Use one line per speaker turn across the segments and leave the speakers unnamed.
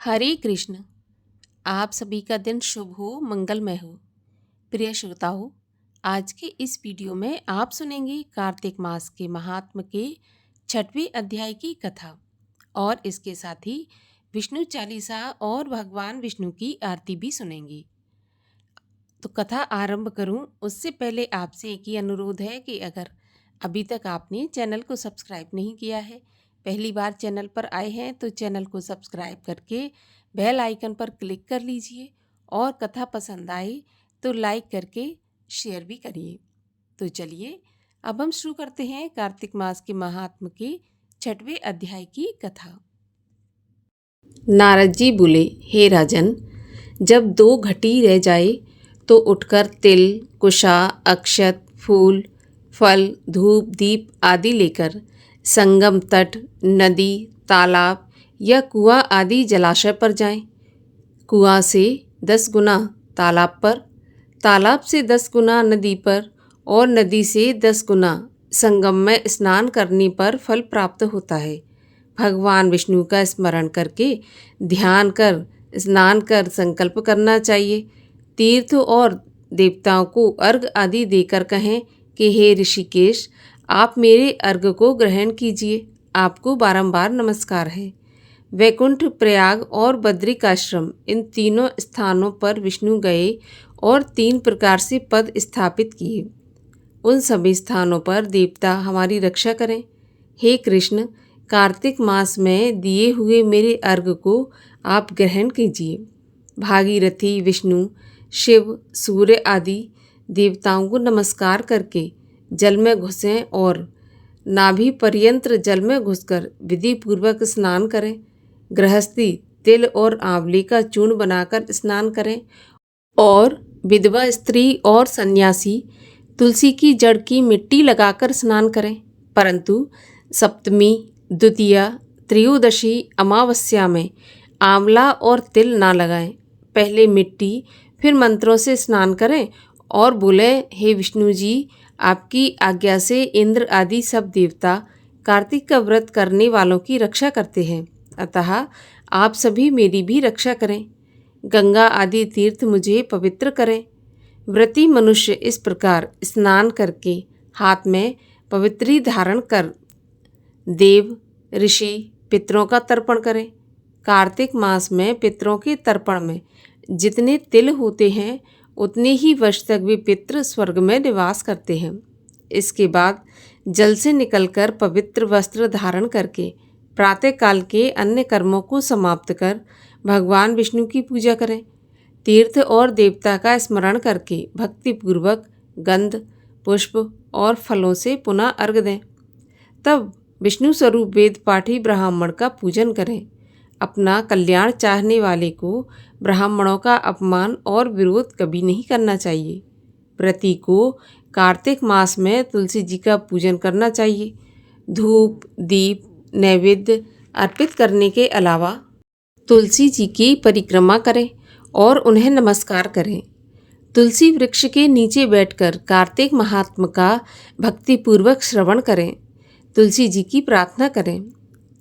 हरे कृष्ण। आप सभी का दिन शुभ हो, मंगलमय हो। प्रिय श्रोताओं, आज के इस वीडियो में आप सुनेंगे कार्तिक मास के महात्म के 6वें अध्याय की कथा और इसके साथ ही विष्णु चालीसा और भगवान विष्णु की आरती भी सुनेंगे। तो कथा आरंभ करूं उससे पहले आपसे एक ही अनुरोध है कि अगर अभी तक आपने चैनल को सब्सक्राइब नहीं किया है, पहली बार चैनल पर आए हैं तो चैनल को सब्सक्राइब करके बेल आइकन पर क्लिक कर लीजिए और कथा पसंद आए तो लाइक करके शेयर भी करिए। तो चलिए अब हम शुरू करते हैं कार्तिक मास के महात्म के 6वें अध्याय की कथा। नारद जी बोले, हे राजन, जब 2 घटी रह जाए तो उठकर तिल, कुशा, अक्षत, फूल, फल, धूप, दीप आदि लेकर संगम तट, नदी, तालाब या कुआं आदि जलाशय पर जाएं। कुआं से 10 गुना तालाब पर, तालाब से 10 गुना नदी पर और नदी से 10 गुना संगम में स्नान करने पर फल प्राप्त होता है। भगवान विष्णु का स्मरण करके ध्यान कर स्नान कर संकल्प करना चाहिए। तीर्थ और देवताओं को अर्घ आदि देकर कहें कि हे ऋषिकेश, आप मेरे अर्घ को ग्रहण कीजिए, आपको बारंबार नमस्कार है। वैकुंठ, प्रयाग और बद्रिकाश्रम, इन तीनों स्थानों पर विष्णु गए और 3 प्रकार से पद स्थापित किए। उन सभी स्थानों पर देवता हमारी रक्षा करें। हे कृष्ण, कार्तिक मास में दिए हुए मेरे अर्घ को आप ग्रहण कीजिए। भागीरथी, विष्णु, शिव, सूर्य आदि देवताओं को नमस्कार करके जल में घुसें और नाभि पर्यंत जल में घुसकर विधि पूर्वक स्नान करें। गृहस्थी तिल और आंवले का चूर्ण बनाकर स्नान करें और विधवा स्त्री और सन्यासी तुलसी की जड़ की मिट्टी लगाकर स्नान करें। परंतु सप्तमी, द्वितीया, त्रयोदशी, अमावस्या में आंवला और तिल ना लगाएं। पहले मिट्टी फिर मंत्रों से स्नान करें और बोले, हे विष्णु जी, आपकी आज्ञा से इंद्र आदि सब देवता कार्तिक का व्रत करने वालों की रक्षा करते हैं, अतः आप सभी मेरी भी रक्षा करें। गंगा आदि तीर्थ मुझे पवित्र करें। व्रती मनुष्य इस प्रकार स्नान करके हाथ में पवित्री धारण कर देव, ऋषि, पितरों का तर्पण करें। कार्तिक मास में पितरों के तर्पण में जितने तिल होते हैं उतने ही वर्ष तक वे पितृ स्वर्ग में निवास करते हैं। इसके बाद जल से निकलकर पवित्र वस्त्र धारण करके प्रातःकाल के अन्य कर्मों को समाप्त कर भगवान विष्णु की पूजा करें। तीर्थ और देवता का स्मरण करके भक्तिपूर्वक गंध, पुष्प और फलों से पुनः अर्घ दें। तब विष्णु स्वरूप वेद पाठी ब्राह्मण का पूजन करें। अपना कल्याण चाहने वाले को ब्राह्मणों का अपमान और विरोध कभी नहीं करना चाहिए। व्रती को कार्तिक मास में तुलसी जी का पूजन करना चाहिए। धूप, दीप, नैवेद्य अर्पित करने के अलावा तुलसी जी की परिक्रमा करें और उन्हें नमस्कार करें। तुलसी वृक्ष के नीचे बैठकर कार्तिक महात्म का भक्तिपूर्वक श्रवण करें। तुलसी जी की प्रार्थना करें।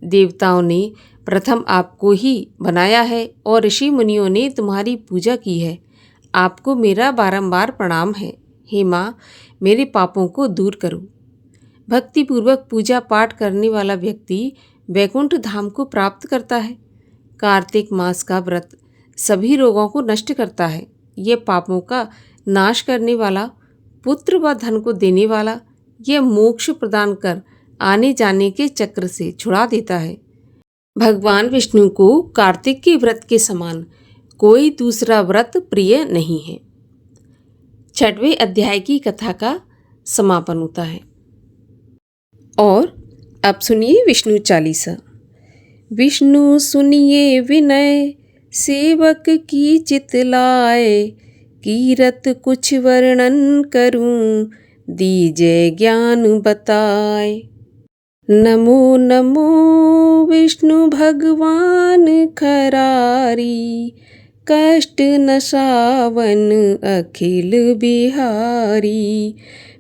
देवताओं ने प्रथम आपको ही बनाया है और ऋषि मुनियों ने तुम्हारी पूजा की है। आपको मेरा बारंबार प्रणाम है। हे माँ, मेरे पापों को दूर करो। भक्तिपूर्वक पूजा पाठ करने वाला व्यक्ति वैकुंठ धाम को प्राप्त करता है। कार्तिक मास का व्रत सभी रोगों को नष्ट करता है। ये पापों का नाश करने वाला, पुत्र व धन को देने वाला, ये मोक्ष प्रदान कर आने जाने के चक्र से छुड़ा देता है। भगवान विष्णु को कार्तिक के व्रत के समान कोई दूसरा व्रत प्रिय नहीं है। 6वें अध्याय की कथा का समापन होता है। और अब सुनिए विष्णु चालीसा। विष्णु सुनिए विनय, सेवक की चितलाए, कीरत कुछ वर्णन करूं, दीजे ज्ञान बताए। नमो नमो विष्णु भगवान खरारी, कष्ट नसावन अखिल बिहारी।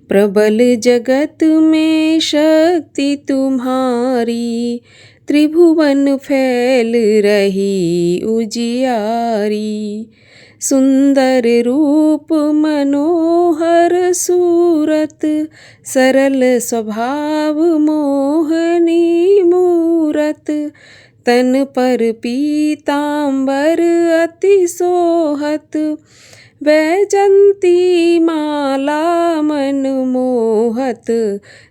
प्रबल जगत में शक्ति तुम्हारी, त्रिभुवन फैल रही उजियारी। सुंदर रूप मनोहर सूरत, सरल स्वभाव मोहनी मूरत। तन पर पीतांबर अति सोहत, वैजंती माला मन मोहत।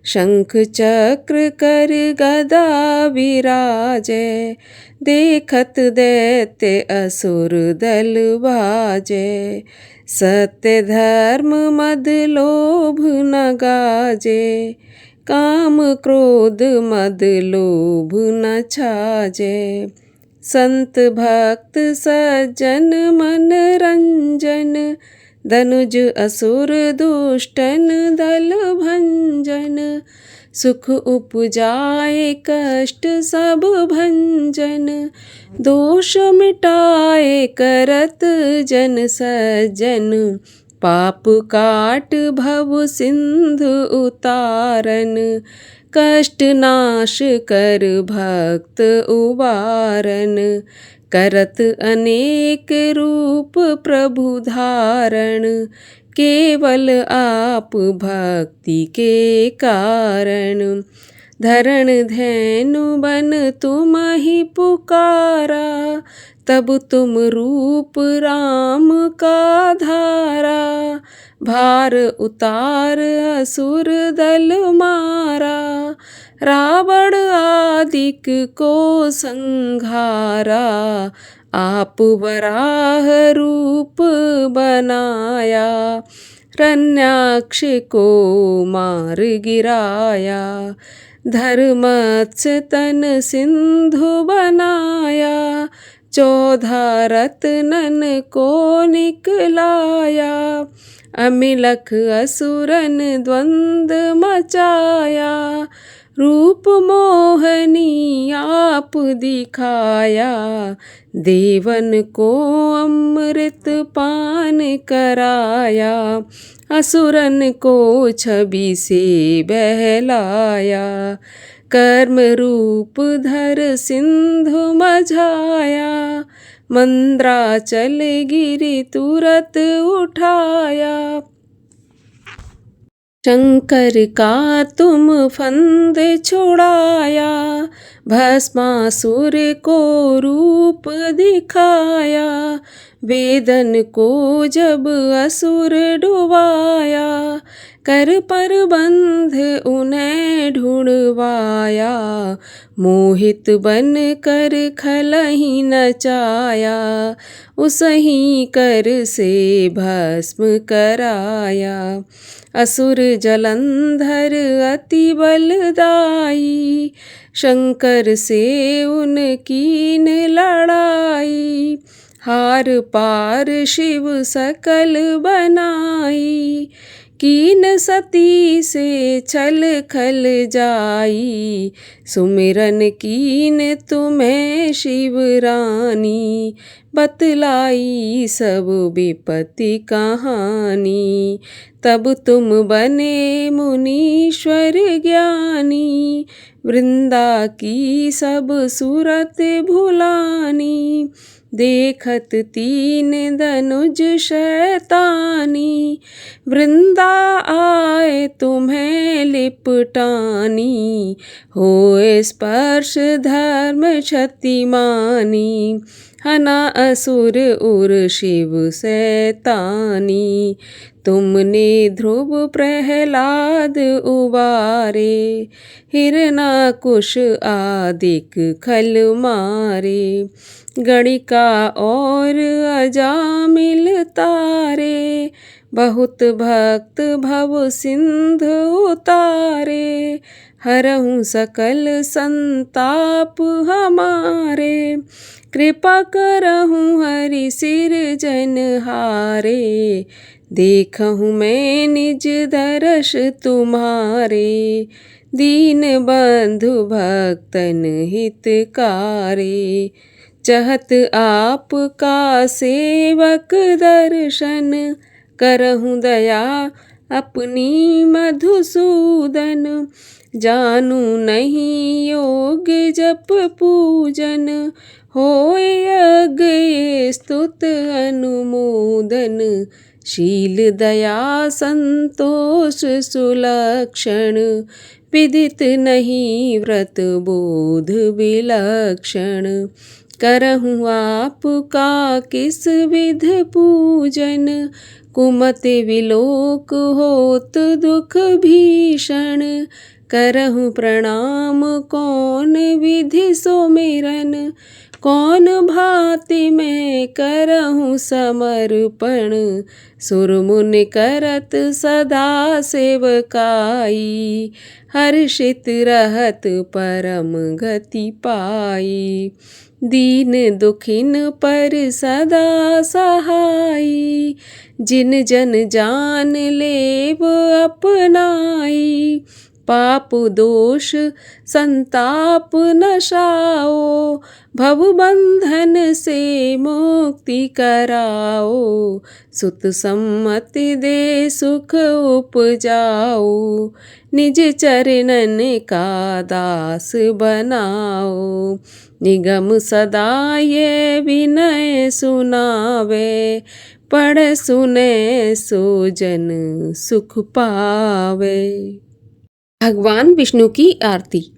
शंख चक्र कर गदा विराजै, देखत दैत्य असुर दल भाजै। सत्य धर्म मद लोभ न गाजै, काम क्रोध मद लोभ न छाजै। संत भक्त सज्जन मन रंजन, धनुज असुर दुष्टन दल भंजन। सुख उपजाए कष्ट सब भंजन, दोष मिटाए करत जन सज्जन। पाप काट भव सिंधु उतारन, कष्ट नाश कर भक्त उबारन। करत अनेक रूप प्रभु धारण, केवल आप भक्ति के कारण। धरण धैनु बन तुम ही पुकारा, तब तुम रूप राम का धारा। भार उतार असुर दल मारा, रावण आदिक को संघारा। आप वराह रूप बनाया, रण्याक्ष को मार गिराया। धर्मत्स्य तन सिंधु बनाया, 14 रत्नन को निकलाया। अमिलख असुरन द्वंद मचाया, रूप मोहनी आप दिखाया। देवन को अमृत पान कराया, असुरन को छवि से बहलाया। कर्म रूप धर सिंधु मझाया, मंद्राचल गिरि तुरत उठाया। शंकर का तुम फंद छुड़ाया, भस्मासुर को रूप दिखाया। वेदन को जब असुर डुबाया, कर पर बंध उन्हें ढूंढवाया। मोहित बन कर खलहि नचाया, उसही कर से भस्म कराया। असुर जलंधर अति बलदाई, शंकर से उनकीन लड़ाई। हार पार शिव सकल बनाई, कीन सती से छल खल जाई। सुमिरन कीन तुम्हें शिव रानी, बतलाई सब विपत्ति कहानी। तब तुम बने मुनीश्वर ज्ञानी, वृंदा की सब सूरत भुलानी। देखत 3 धनुज शैतानी, वृंदा आए तुम्हें लिपटानी। होए स्पर्श धर्म क्षतिमानी, हना असुर उर शिव सैतानी। तुमने ध्रुव प्रहलाद उबारे, हिरणाकुश आदिक खल मारे। गणिका और अजामिल तारे, बहुत भक्त भव सिंधु उतारे। हरहु सकल संताप हमारे, कृपा करहु हरि सिरजनहारे। देखहु मैं निज दर्श तुम्हारे, दीन बंधु भक्तन हितकारे। चहत आपका सेवक दर्शन, करहु दया अपनी मधुसूदन। जानू नहीं योग जप पूजन, होय यज्ञ स्तुत अनुमोदन। शील दया संतोष सुलक्षण, विदित नहीं व्रत बोध विलक्षण। करहूँ आपका किस विध पूजन, कुमति विलोक होत दुख भीषण। करहूँ प्रणाम कौन विधि सुमिरन, कौन भांति मैं करहूँ समर्पण। सुर मुनि करत सदा सेवकाई, हर्षित रहत परम गति पाई। दीन दुखिन पर सदा सहाई, जिन जन जान लेव अपनाई। पाप दोष संताप नशाओ, भव बंधन से मुक्ति कराओ। सुत सम्मति दे सुख उपजाओ, निज चरणन का दास बनाओ। निगम सदा ये विनय सुनावे, पढ़ सुने सो जन सुख पावे। भगवान विष्णु की आरती।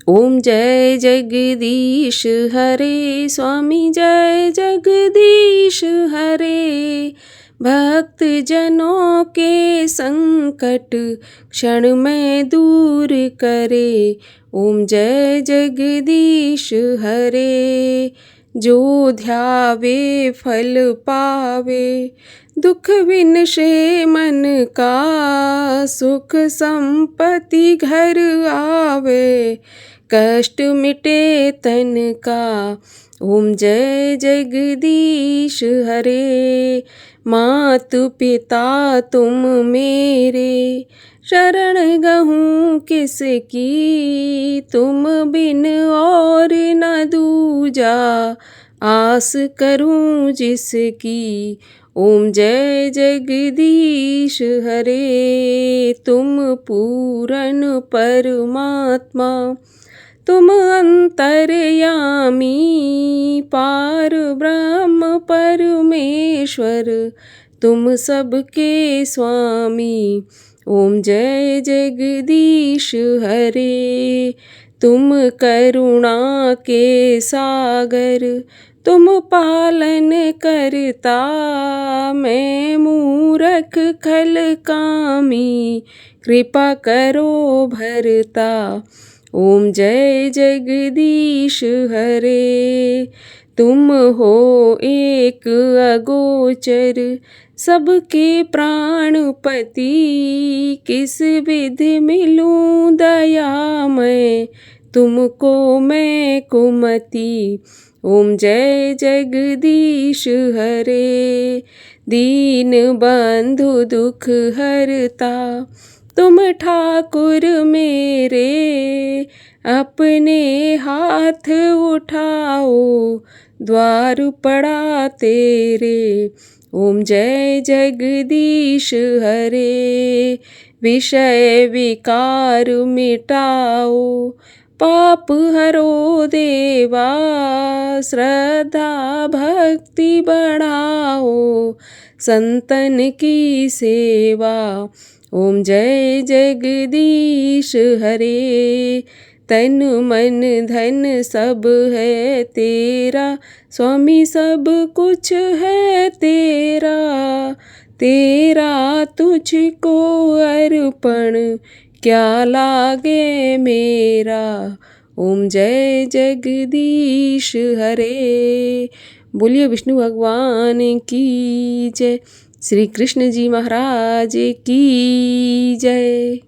ओम जय जगदीश हरे, स्वामी जय जगदीश हरे। भक्त जनों के संकट क्षण में दूर करे, ओम जय जगदीश हरे। जो ध्यावे फल पावे, दुख विनशे मन का। सुख संपत्ति घर आवे, कष्ट मिटे तन का। ओम जय जगदीश हरे। मात पिता तुम मेरे, शरण गहूँ किसकी। तुम बिन और न दूजा, आस करूँ जिसकी। ओम जय जगदीश हरे। तुम पूरन परमात्मा, तुम अंतर्यामी। पार ब्रह्म परमेश्वर, तुम सबके स्वामी। ओम जय जगदीश हरे। तुम करुणा के सागर, तुम पालन करता। मैं मूरख खल कामी, कृपा करो भरता। ओम जय जगदीश हरे। तुम हो एक अगोचर, सबके प्राणपति। किस विधि मिलूं दयामय, तुमको मैं कुमति। ओम जय जगदीश हरे। दीन बंधु दुख हरता, तुम ठाकुर मेरे। अपने हाथ उठाओ, द्वार पड़ा तेरे। ओम जय जगदीश हरे। विषय विकार मिटाओ, पाप हरो देवा। श्रद्धा भक्ति बढ़ाओ, संतन की सेवा। ओम जय जगदीश हरे। तन मन धन सब है तेरा, स्वामी सब कुछ है तेरा। तेरा तुझको अर्पण, क्या लागे मेरा। ओम जय जगदीश हरे। बोलिए विष्णु भगवान की जय। श्री कृष्ण जी महाराज की जय।